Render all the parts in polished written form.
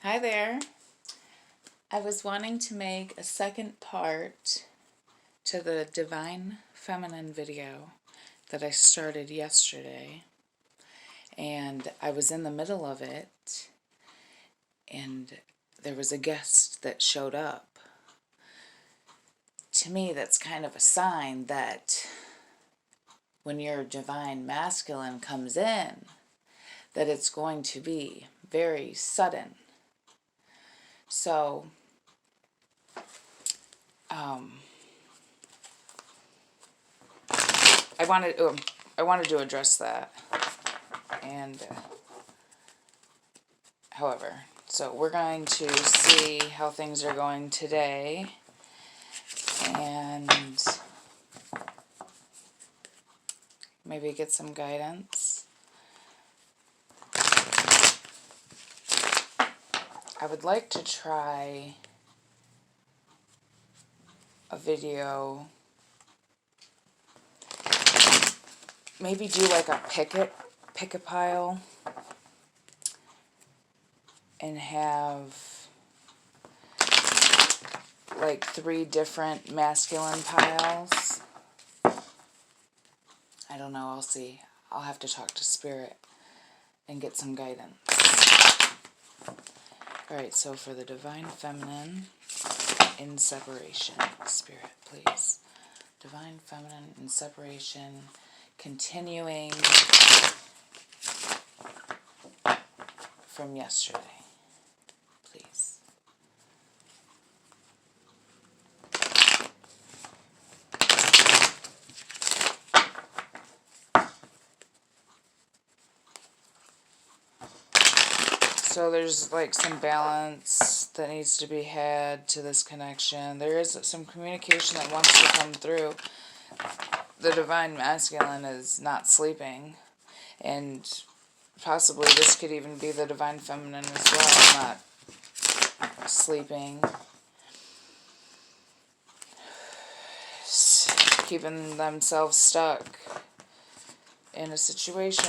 Hi there. I was wanting to make a second part to the Divine Feminine video that I started yesterday, and I was in the middle of it, and there was a guest that showed up. To me, that's kind of a sign that when your Divine Masculine comes in, that it's going to be very sudden. So, I wanted to address that, and however, so we're going to see how things are going today, and maybe get some guidance. I would like to try a video, maybe do like a pick a pile, and have like 3 different masculine piles. I don't know, I'll see. I'll have to talk to Spirit and get some guidance. Alright, so for the Divine Feminine in separation, Spirit, please. Divine Feminine in separation, continuing from yesterday, please. So there's like some balance that needs to be had to this connection. There is some communication that wants to come through. The Divine Masculine is not sleeping, and possibly this could even be the Divine Feminine as well, not sleeping. Keeping themselves stuck in a situation.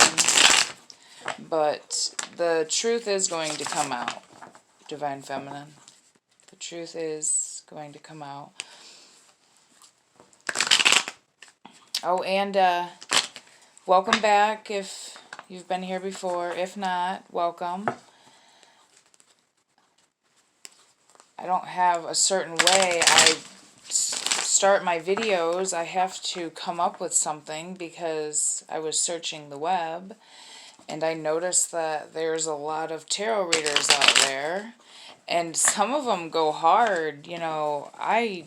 But the truth is going to come out, Divine Feminine. The truth is going to come out. Oh, and welcome back if you've been here before. If not, welcome. I don't have a certain way I start my videos. I have to come up with something because I was searching the web, and I noticed that there's a lot of tarot readers out there, and some of them go hard. You know, I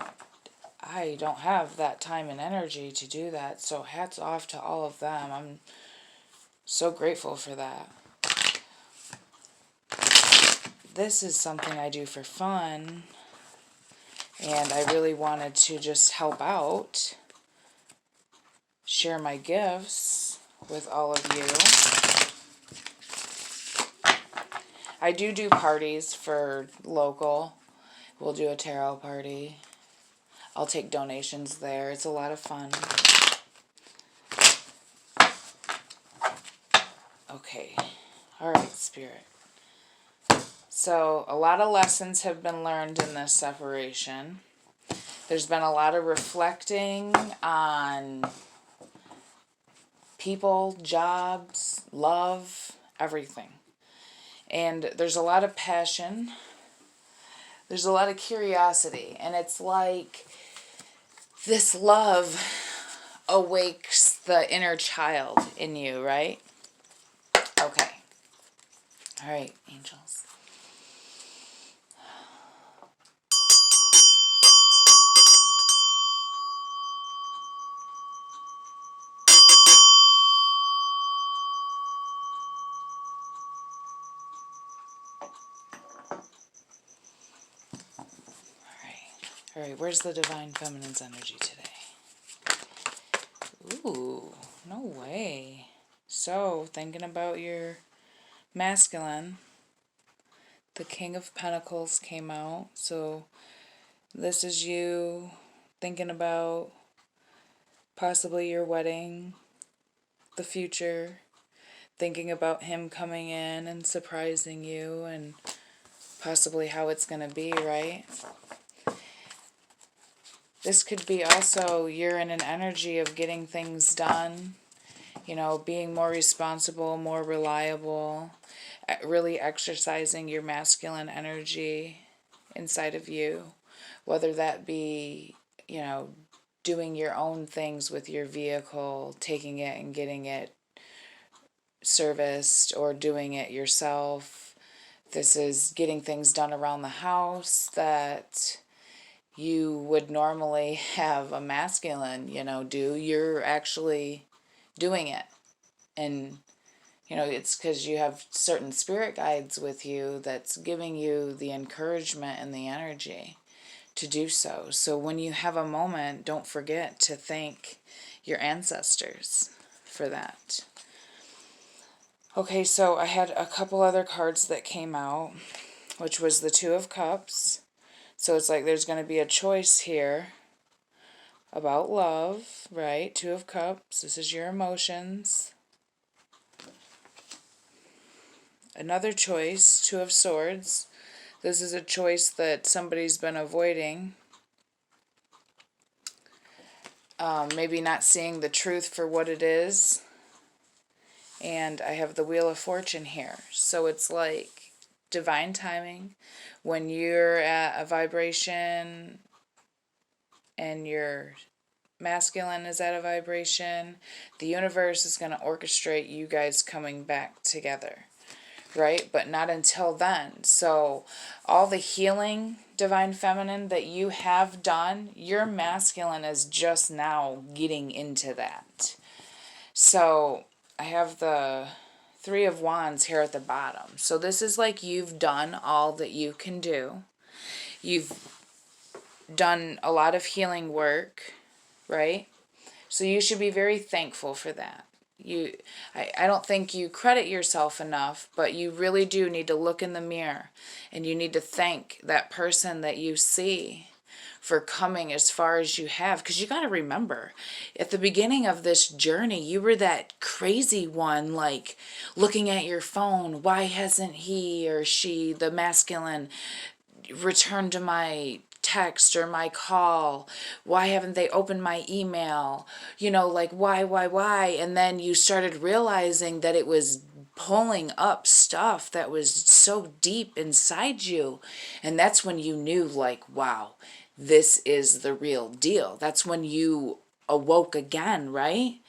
don't have that time and energy to do that, so hats off to all of them. I'm so grateful for that. This is something I do for fun, and I really wanted to just help out, share my gifts with all of you. I do parties for local. We'll do a tarot party. I'll take donations there. It's a lot of fun. Okay. Alright, Spirit. So, a lot of lessons have been learned in this separation. There's been a lot of reflecting on people, jobs, love, everything. And there's a lot of passion. There's a lot of curiosity. And it's like this love awakes the inner child in you, right? Okay. All right, angels. All right, where's the Divine Feminine's energy today? Ooh, no way. So, thinking about your masculine, the King of Pentacles came out. So, this is you thinking about possibly your wedding, the future, thinking about him coming in and surprising you and possibly how it's going to be, right? This could be also you're in an energy of getting things done, you know, being more responsible, more reliable, really exercising your masculine energy inside of you, whether that be, you know, doing your own things with your vehicle, taking it and getting it serviced, or doing it yourself. This is getting things done around the house that you would normally have a masculine, you know, do. You're actually doing it. And, you know, it's because you have certain spirit guides with you that's giving you the encouragement and the energy to do so. So when you have a moment, don't forget to thank your ancestors for that. Okay, so I had a couple other cards that came out, which was the Two of Cups. So it's like there's going to be a choice here about love, right? Two of Cups. This is your emotions. Another choice, Two of Swords. This is a choice that somebody's been avoiding. Maybe not seeing the truth for what it is. And I have the Wheel of Fortune here. So it's like divine timing. When you're at a vibration and your masculine is at a vibration, the universe is going to orchestrate you guys coming back together, right? But not until then. So all the healing, divine feminine, that you have done, your masculine is just now getting into that. So I have the Three of Wands here at the bottom. So this is like you've done all that you can do. You've done a lot of healing work, right? So you should be very thankful for that. I don't think you credit yourself enough, but you really do need to look in the mirror and you need to thank that person that you see for coming as far as you have. Because you got to remember, at the beginning of this journey, you were that crazy one, like looking at your phone. Why hasn't he or she, the masculine, returned to my text or my call? Why haven't they opened my email? You know, like why? And then you started realizing that it was pulling up stuff that was so deep inside you. And that's when you knew, like, wow, this is the real deal. That's when you awoke again, right?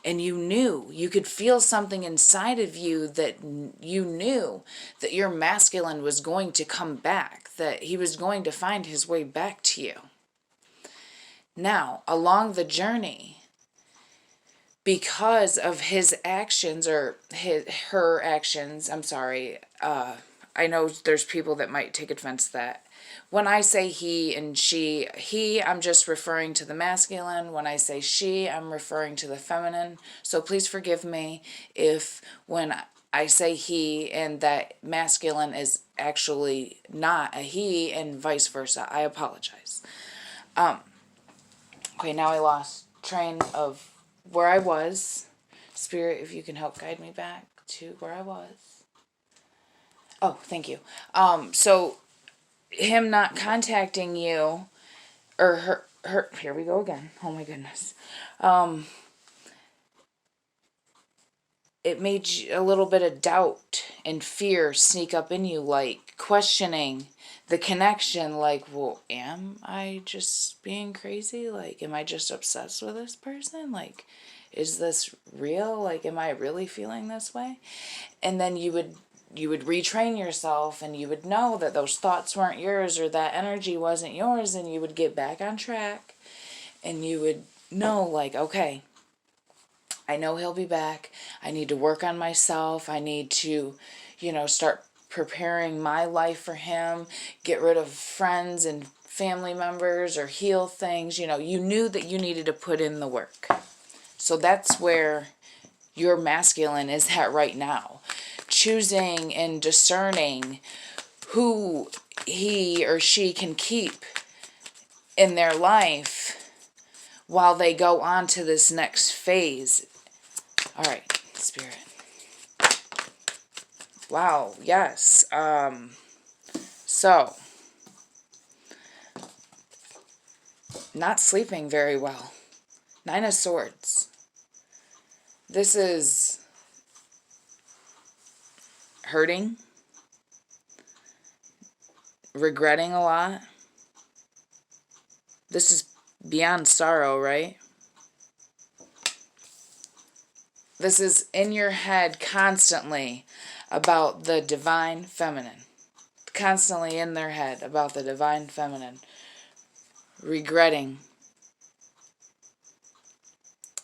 And you knew, you could feel something inside of you that you knew that your masculine was going to come back, that he was going to find his way back to you. Now, along the journey, because of his actions, or her actions, I'm sorry, I know there's people that might take offense to that. When I say he and she, he, I'm just referring to the masculine. When I say she, I'm referring to the feminine. So please forgive me if when I say he and that masculine is actually not a he and vice versa. I apologize. Okay, now I lost train of where I was. Spirit, if you can help guide me back to where I was. Oh, thank you. So him not contacting you, or her, here we go again. Oh my goodness. It made you, a little bit of doubt and fear sneak up in you, like questioning the connection, like, well, am I just being crazy? Like, am I just obsessed with this person? Like, is this real? Like, am I really feeling this way? And then you would retrain yourself, and you would know that those thoughts weren't yours, or that energy wasn't yours, and you would get back on track, and you would know, like, okay, I know he'll be back. I need to work on myself. I need to, you know, start preparing my life for him, get rid of friends and family members, or heal things. You know, you knew that you needed to put in the work. So that's where your masculine is at right now. Choosing and discerning who he or she can keep in their life while they go on to this next phase. All right, Spirit. Wow, yes. So, not sleeping very well. Nine of Swords. This is hurting, regretting a lot. This is beyond sorrow, right? This is in your head constantly about the divine feminine. Constantly in their head about the divine feminine. Regretting.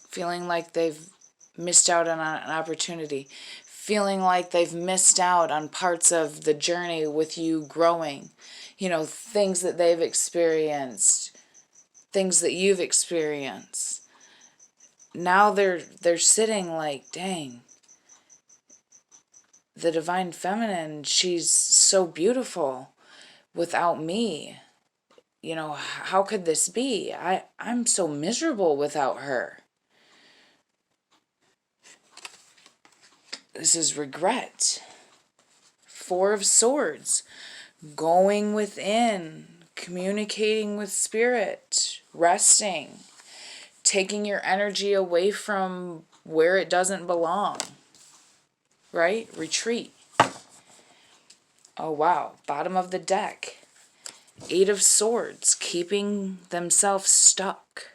Feeling like they've missed out on an opportunity. Feeling like they've missed out on parts of the journey with you growing. You know, things that they've experienced. Things that you've experienced. Now they're sitting like, dang, the divine feminine, she's so beautiful without me. You know, how could this be? I'm so miserable without her. This is regret. Four of Swords. Going within. Communicating with spirit. Resting. Taking your energy away from where it doesn't belong. Right? Retreat. Oh, wow. Bottom of the deck. Eight of Swords. Keeping themselves stuck.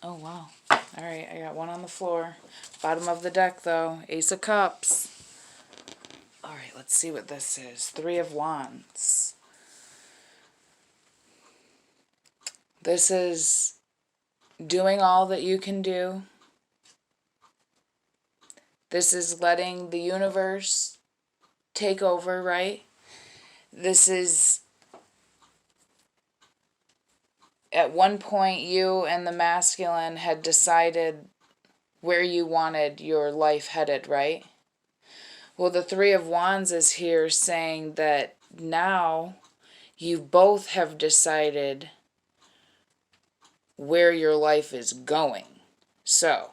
Oh, wow. Alright, I got one on the floor. Bottom of the deck, though. Ace of Cups. Alright, let's see what this is. Three of Wands. This is doing all that you can do. This is letting the universe take over, right? This is, at one point, you and the masculine had decided where you wanted your life headed, right? Well, the Three of Wands is here saying that now you both have decided where your life is going. So,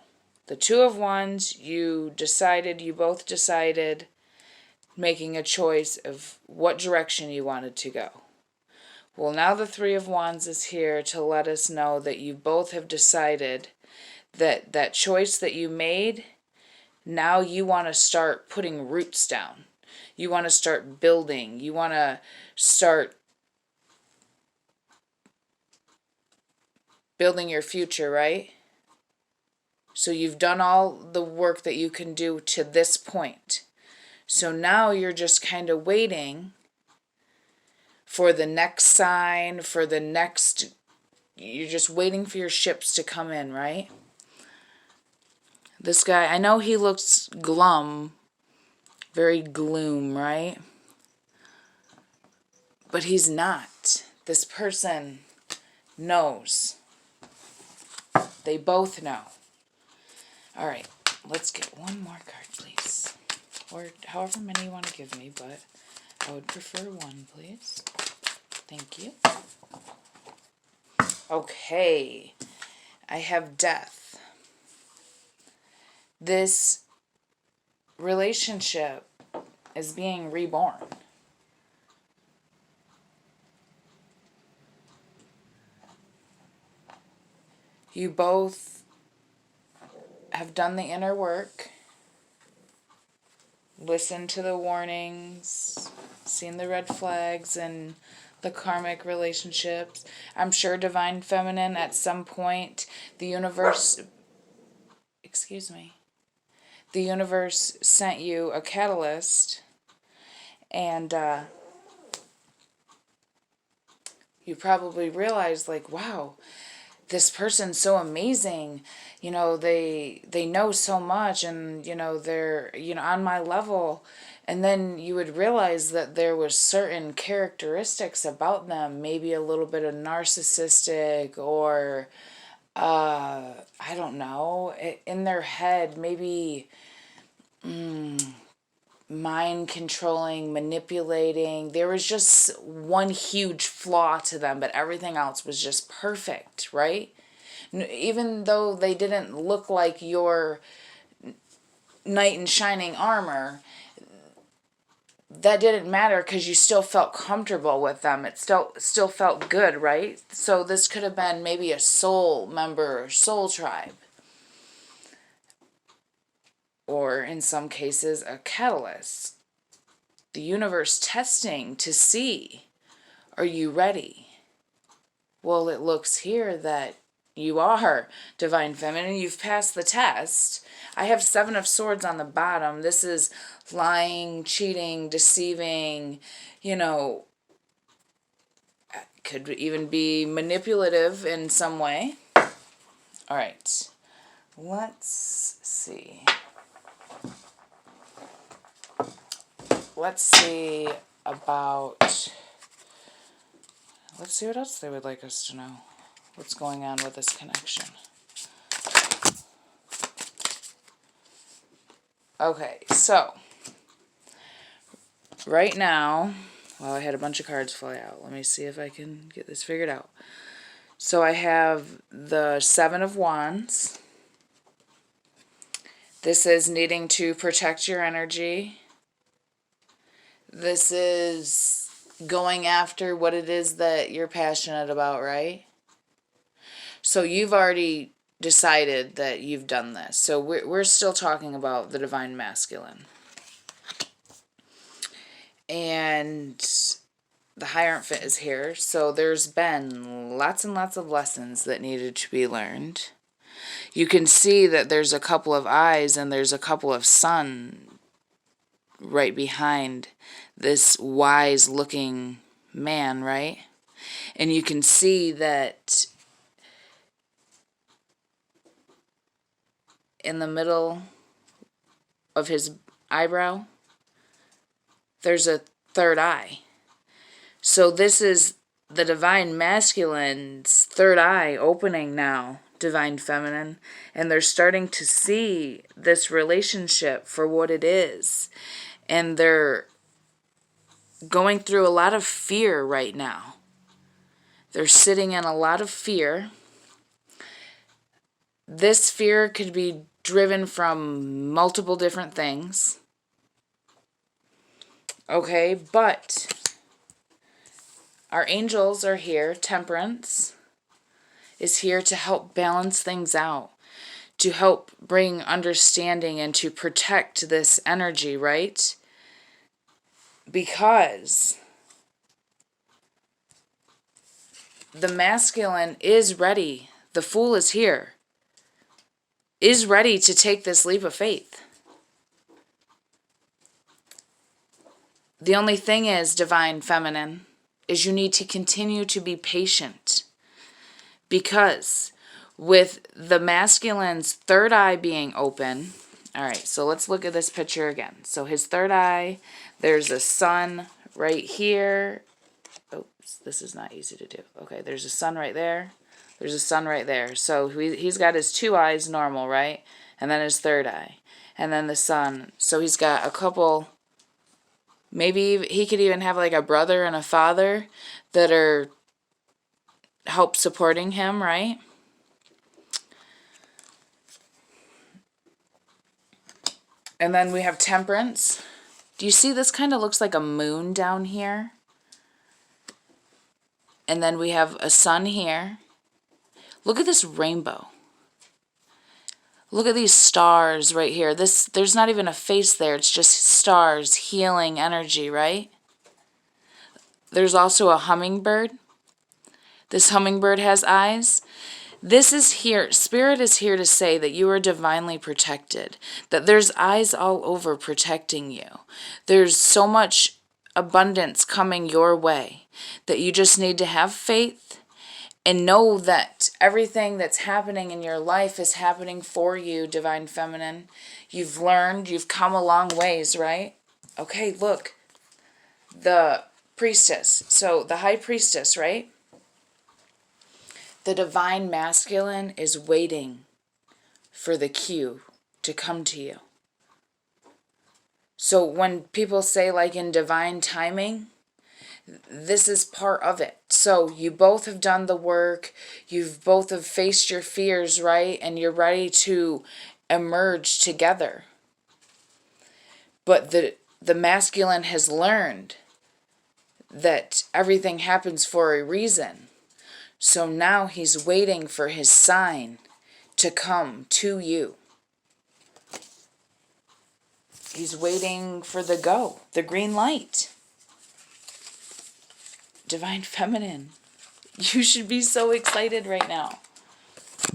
the Two of Wands, you both decided, making a choice of what direction you wanted to go. Well, now the Three of Wands is here to let us know that you both have decided that that choice that you made, now you want to start putting roots down. You want to start building. You want to start building your future, right? So you've done all the work that you can do to this point. So now you're just kind of waiting for the next sign, for the next, you're just waiting for your ships to come in, right? This guy, I know he looks glum, very gloom, right? But he's not. This person knows. They both know. All right, let's get one more card, please. Or however many you want to give me, but I would prefer one, please. Thank you. Okay, I have Death. This relationship is being reborn. You both have done the inner work, listened to the warnings, seen the red flags and the karmic relationships. I'm sure Divine Feminine, at some point, the universe sent you a catalyst, and you probably realized, like, wow, this person's so amazing. You know, they know so much, and, you know, they're, you know, on my level. And then you would realize that there was certain characteristics about them, maybe a little bit of narcissistic, or I don't know, in their head, maybe mind controlling, manipulating. There was just one huge flaw to them, but everything else was just perfect, right? Even though they didn't look like your knight in shining armor, that didn't matter because you still felt comfortable with them. It still felt good, right? So this could have been maybe a soul member or soul tribe. Or in some cases, a catalyst. The universe testing to see, are you ready? Well, it looks here that you are Divine Feminine. You've passed the test. I have 7 of Swords on the bottom. This is lying, cheating, deceiving, could even be manipulative in some way. All right, let's see. Let's see what else they would like us to know. What's going on with this connection? Okay, so right now, well, I had a bunch of cards fly out. Let me see if I can get this figured out. So I have the 7 of Wands. This is needing to protect your energy. This is going after what it is that you're passionate about, right? So you've already decided that you've done this. So we're still talking about the Divine Masculine. And the Hierophant is here. So there's been lots and lots of lessons that needed to be learned. You can see that there's a couple of eyes and there's a couple of sun right behind this wise looking man, right? And you can see that in the middle of his eyebrow, there's a third eye. So this is the Divine Masculine's third eye opening now, Divine Feminine, and they're starting to see this relationship for what it is. And they're going through a lot of fear right now. They're sitting in a lot of fear. This fear could be driven from multiple different things. Okay, but our angels are here. Temperance is here to help balance things out, to help bring understanding and to protect this energy, right? Because the masculine is ready. The Fool is here. Is ready to take this leap of faith. The only thing is, Divine Feminine, is you need to continue to be patient. Because with the masculine's third eye being open, all right, so let's look at this picture again. So his third eye, there's a sun right here. Oops, this is not easy to do. Okay, there's a sun right there. There's a sun right there. So he's got his 2 eyes normal, right? And then his third eye. And then the sun. So he's got a couple, maybe he could even have like a brother and a father that are help supporting him, right? And then we have Temperance. Do you see this kind of looks like a moon down here? And then we have a sun here. Look at this rainbow. Look at these stars right here. There's not even a face there. It's just stars, healing energy, right? There's also a hummingbird. This hummingbird has eyes. This is here. Spirit is here to say that you are divinely protected. That there's eyes all over protecting you. There's so much abundance coming your way that you just need to have faith and know that everything that's happening in your life is happening for you, Divine Feminine. You've learned, you've come a long ways, right? Okay, look. The Priestess. So the High Priestess, right? The Divine Masculine is waiting for the cue to come to you. So when people say like in divine timing, This is part of it. So you both have done the work. You've both have faced your fears, right? And you're ready to emerge together. But the masculine has learned that everything happens for a reason. So now he's waiting for his sign to come to you. He's waiting for the go, the green light. Divine Feminine, you should be so excited right now.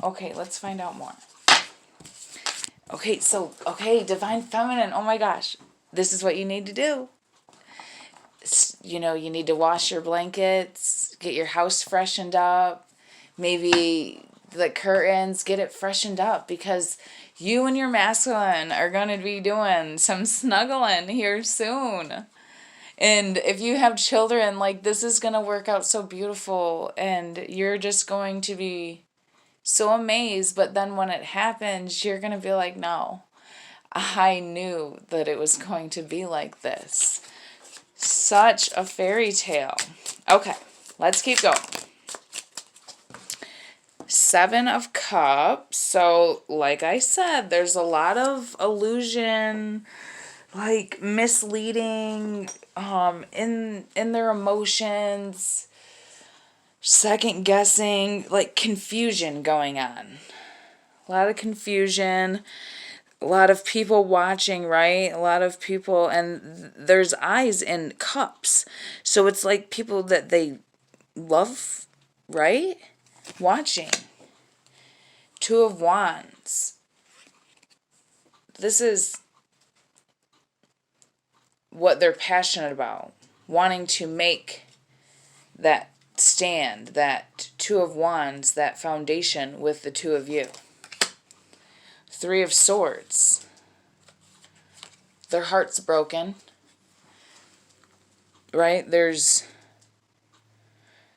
Okay, let's find out more. Okay, Divine Feminine, oh my gosh. This is what you need to do. You know, you need to wash your blankets, get your house freshened up, maybe the curtains, get it freshened up, because you and your masculine are going to be doing some snuggling here soon. And if you have children, like, this is going to work out so beautiful, and you're just going to be so amazed. But then when it happens, you're going to be like, no, I knew that it was going to be like this. Such a fairy tale. Okay, let's keep going. 7 of Cups. So, like I said, there's a lot of illusion, like misleading in their emotions, second guessing, like confusion going on. A lot of confusion, a lot of people watching, right? A lot of people, and there's eyes in cups. So it's like people that they love, right? Watching. 2 of Wands. This is what they're passionate about. Wanting to make that stand, that 2 of Wands, that foundation with the 2 of you. 3 of Swords. Their heart's broken. Right? There's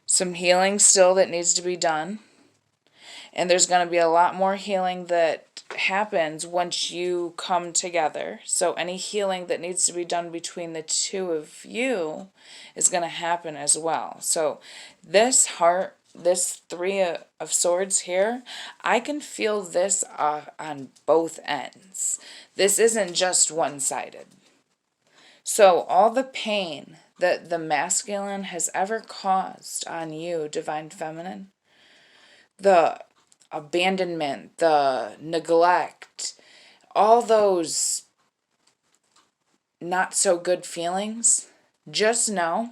some healing still that needs to be done. And there's going to be a lot more healing that happens once you come together. So any healing that needs to be done between the 2 of you is going to happen as well. So this heart, this 3 of Swords here, I can feel this on both ends. This isn't just one-sided. So all the pain that the masculine has ever caused on you, Divine Feminine, the abandonment, the neglect, all those not so good feelings, just know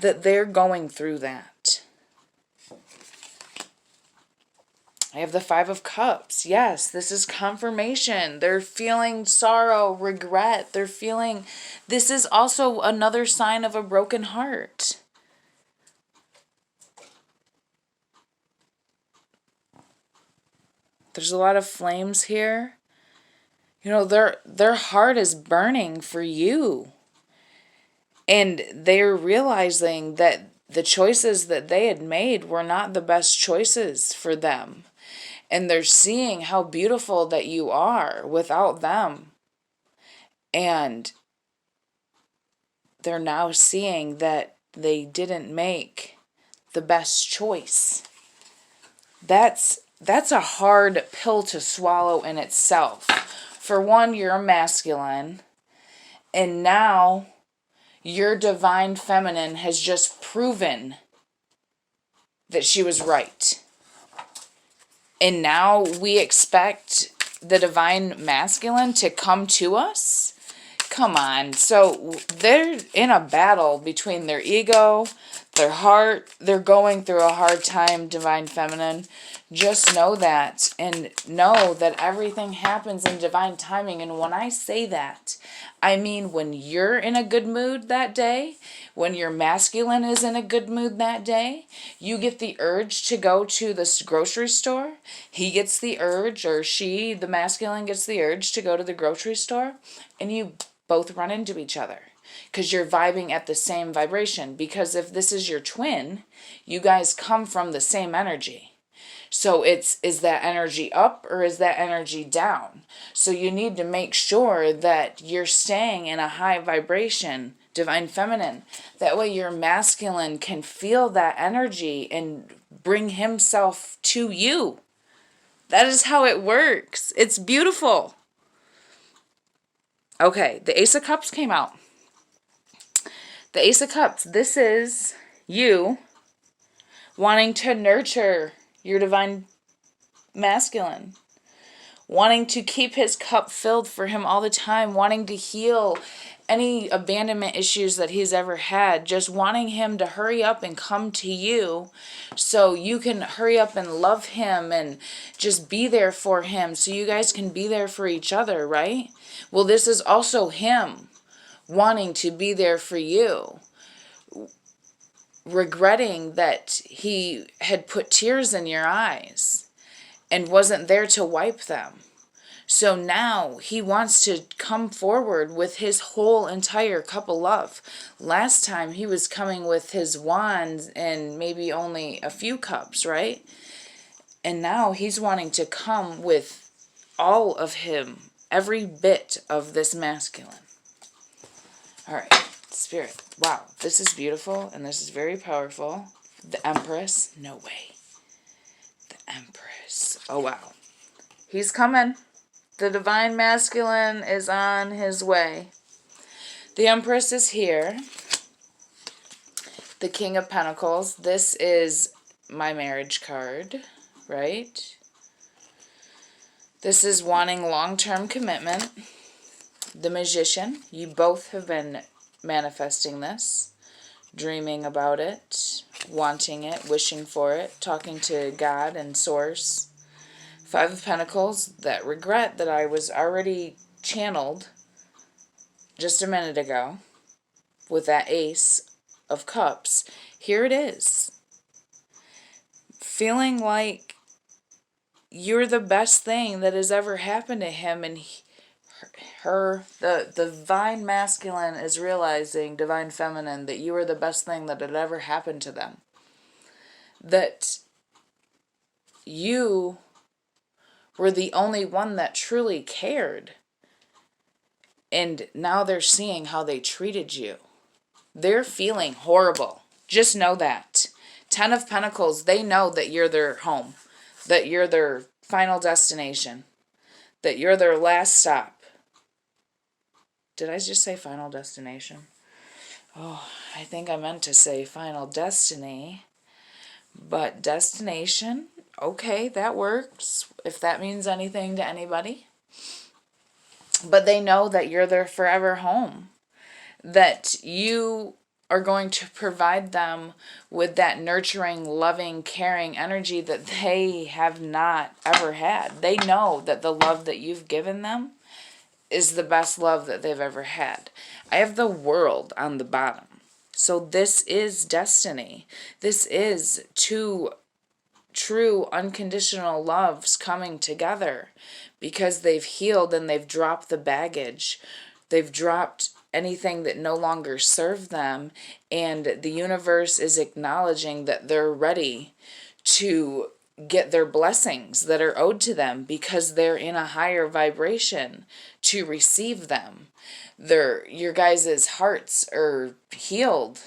that they're going through that. I have the 5 of Cups. Yes, this is confirmation. They're feeling sorrow, regret. They're feeling, this is also another sign of a broken heart. There's a lot of flames here. You know, their heart is burning for you. And they're realizing that the choices that they had made were not the best choices for them. And they're seeing how beautiful that you are without them. And they're now seeing that they didn't make the best choice. That's a hard pill to swallow in itself. For one, you're a masculine, and now your Divine Feminine has just proven that she was right. And now we expect the Divine Masculine to come to us? Come on. So they're in a battle between their ego, their heart. They're going through a hard time, Divine Feminine. Just know that, and know that everything happens in divine timing. And when I say that, I mean when you're in a good mood that day, when your masculine is in a good mood that day, you get the urge to go to the grocery store. He gets the urge, or she, the masculine, gets the urge to go to the grocery store, and you both run into each other because you're vibing at the same vibration. Because if this is your twin, you guys come from the same energy. So is that energy up or is that energy down? So you need to make sure that you're staying in a high vibration Divine Feminine. That way your masculine can feel that energy and bring himself to you. That is how it works. It's beautiful. Okay, the Ace of Cups came out. The Ace of Cups, this is you wanting to nurture your divine masculine, wanting to keep his cup filled for him all the time, wanting to heal any abandonment issues that he's ever had, just wanting him to hurry up and come to you so you can hurry up and love him and just be there for him so you guys can be there for each other, right? Well, this is also him wanting to be there for you, regretting that he had put tears in your eyes and wasn't there to wipe them. So now he wants to come forward with his whole entire cup of love. Last time he was coming with his wands and maybe only a few cups, right? And now he's wanting to come with all of him, every bit of this masculine. All right, Spirit. Wow, this is beautiful and this is very powerful. The Empress. No way. The Empress. Oh, wow. He's coming. The divine masculine is on his way. The Empress is here. The King of Pentacles. This is my marriage card, right? This is wanting long-term commitment. The Magician. You both have been manifesting this, dreaming about it, wanting it, wishing for it, talking to God and Source. Five of Pentacles, that regret that I was already channeled just a minute ago with that Ace of Cups. Here it is. Feeling like you're the best thing that has ever happened to him, and the divine masculine is realizing, divine feminine, that you are the best thing that had ever happened to them. That you were the only one that truly cared. And now they're seeing how they treated you. They're feeling horrible. Just know that. 10 of Pentacles, they know that you're their home. That you're their final destination. That you're their last stop. Did I just say final destination? Oh, I think I meant to say final destiny. But destination, okay, that works, if that means anything to anybody. But they know that you're their forever home. That you are going to provide them with that nurturing, loving, caring energy that they have not ever had. They know that the love that you've given them is the best love that they've ever had. I have the World on the bottom. So this is destiny. This is two true unconditional loves coming together because they've healed and they've dropped the baggage. They've dropped anything that no longer served them, and the universe is acknowledging that they're ready to get their blessings that are owed to them because they're in a higher vibration to receive them. Your guys' hearts are healed.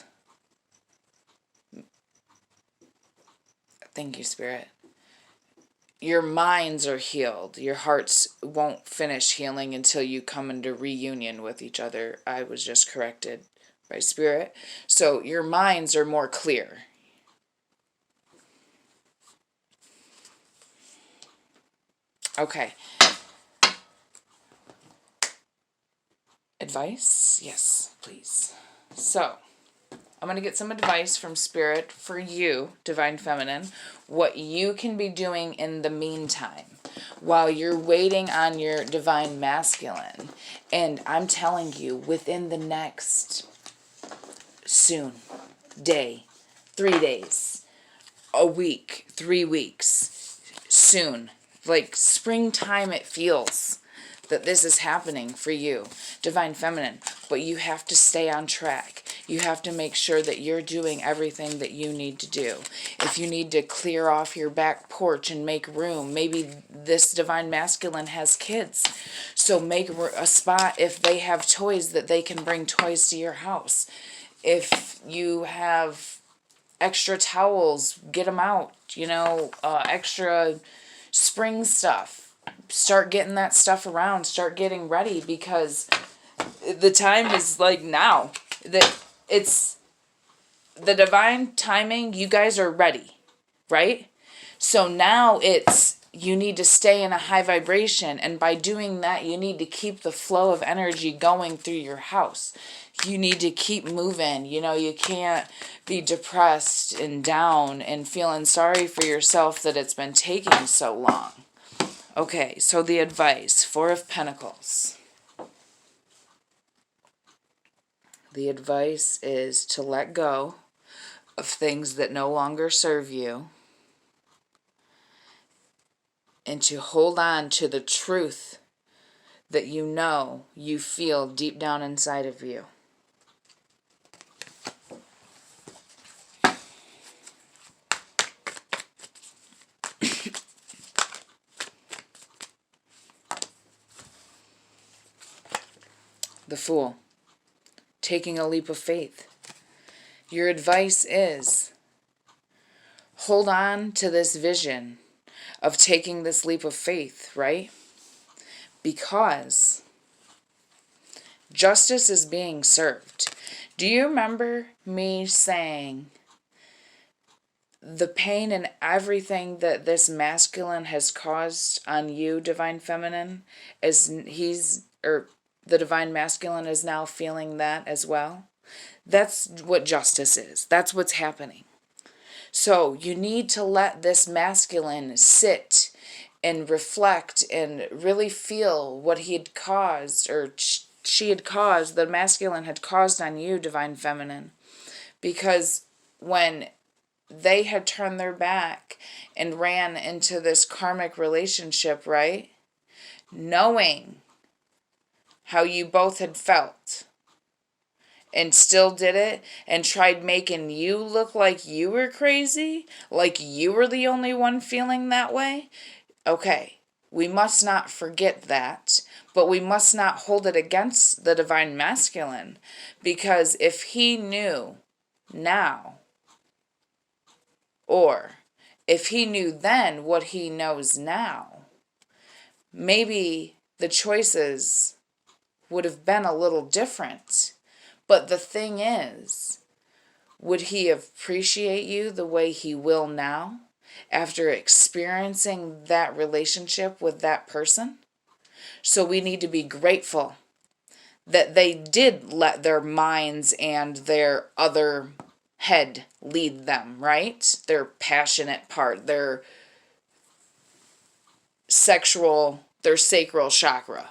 Thank you, Spirit. Your minds are healed. Your hearts won't finish healing until you come into reunion with each other. I was just corrected by Spirit. So your minds are more clear. Okay. Advice? Yes, please. So, I'm going to get some advice from Spirit for you, Divine Feminine, what you can be doing in the meantime while you're waiting on your Divine Masculine. And I'm telling you, within the next day, 3 days, a week, 3 weeks, soon, like springtime it feels that this is happening for you, Divine Feminine, but you have to stay on track. You have to make sure that you're doing everything that you need to do. If you need to clear off your back porch and make room, maybe this divine masculine has kids. So make a spot if they have toys that they can bring toys to your house. If you have extra towels, get them out, extra spring stuff. Start getting that stuff around, start getting ready, because the time is like now. It's the divine timing. You guys are ready, right? So now you need to stay in a high vibration, and by doing that, you need to keep the flow of energy going through your house. You need to keep moving. You can't be depressed and down and feeling sorry for yourself that it's been taking so long. Okay, so the advice, Four of Pentacles. The advice is to let go of things that no longer serve you, and to hold on to the truth that you feel deep down inside of you. The Fool. Taking a leap of faith. Your advice is hold on to this vision of taking this leap of faith, right? Because justice is being served. Do you remember me saying the pain and everything that this masculine has caused on you, divine feminine, the divine masculine is now feeling that as well? That's what justice is. That's what's happening. So you need to let this masculine sit and reflect and really feel what he had caused, or she had caused, the masculine had caused on you, divine feminine. Because when they had turned their back and ran into this karmic relationship, right? Knowing how you both had felt, and still did it, and tried making you look like you were crazy, like you were the only one feeling that way. Okay, we must not forget that, but we must not hold it against the divine masculine, because if he knew now, or if he knew then what he knows now, maybe the choices would have been a little different. But the thing is, would he appreciate you the way he will now, after experiencing that relationship with that person? So we need to be grateful that they did let their minds and their other head lead them, right? Their passionate part, their sacral chakra.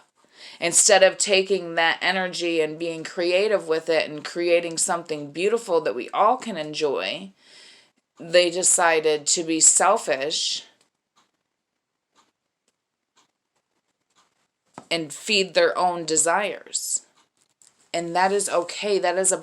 Instead of taking that energy and being creative with it and creating something beautiful that we all can enjoy, they decided to be selfish and feed their own desires. And that is okay. That is a